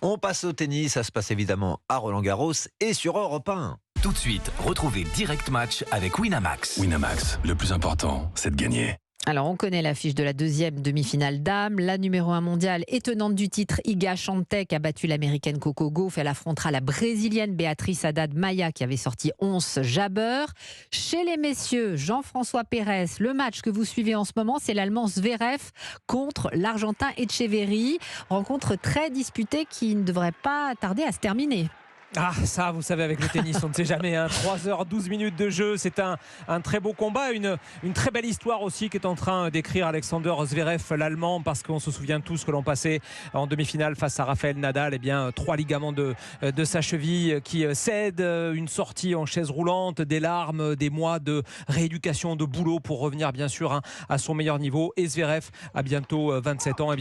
On passe au tennis, ça se passe évidemment à Roland-Garros et sur Europe 1. Tout de suite, retrouvez Direct Match avec Winamax. Winamax, le plus important, c'est de gagner. Alors, on connaît l'affiche de la deuxième demi-finale dames. La numéro 1 mondiale et tenante du titre, Iga Swiatek, a battu l'américaine Coco Gauff. Elle affrontera la brésilienne Beatriz Haddad Maia qui avait sorti 11 Jabber. Chez les messieurs, Jean-François Pérez, le match que vous suivez en ce moment, c'est l'Allemand Zverev contre l'Argentin Etcheverry. Rencontre très disputée qui ne devrait pas tarder à se terminer. Ah, ça, vous savez, avec le tennis, on ne sait jamais. 3h12 minutes de jeu, c'est un très beau combat, une très belle histoire aussi qui est en train d'écrire Alexander Zverev, l'Allemand, parce qu'on se souvient tous que l'on passait en demi-finale face à Rafael Nadal. 3 ligaments de sa cheville qui cèdent, une sortie en chaise roulante, des larmes, des mois de rééducation, de boulot pour revenir bien sûr à son meilleur niveau. Et Zverev, à bientôt 27 ans,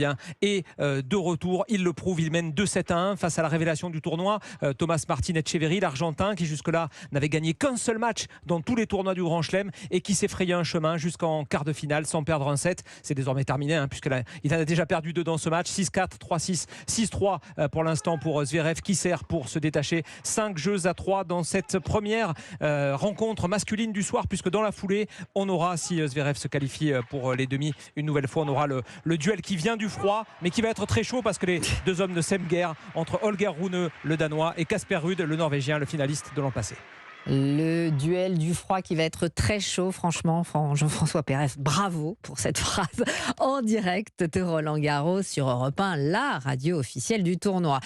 est de retour. Il le prouve, il mène 2-7-1 face à la révélation du tournoi, Thomas Martin Etcheverry, l'Argentin, qui jusque-là n'avait gagné qu'un seul match dans tous les tournois du Grand Chelem et qui s'est frayé un chemin jusqu'en quart de finale sans perdre un set. C'est désormais terminé puisqu'il en a déjà perdu 2 dans ce match. 6-4, 3-6, 6-3 pour l'instant pour Zverev qui sert pour se détacher. 5 jeux à 3 dans cette première rencontre masculine du soir, puisque dans la foulée on aura, si Zverev se qualifie pour les demi une nouvelle fois, on aura le duel qui vient du froid mais qui va être très chaud parce que les deux hommes ne s'aiment guère, entre Holger Rune, le Danois, et Casper Ruud, le Norvégien, le finaliste de l'an passé. Le duel du froid qui va être très chaud, franchement. Jean-François Pérez, bravo pour cette phrase en direct de Roland-Garros sur Europe 1, la radio officielle du tournoi.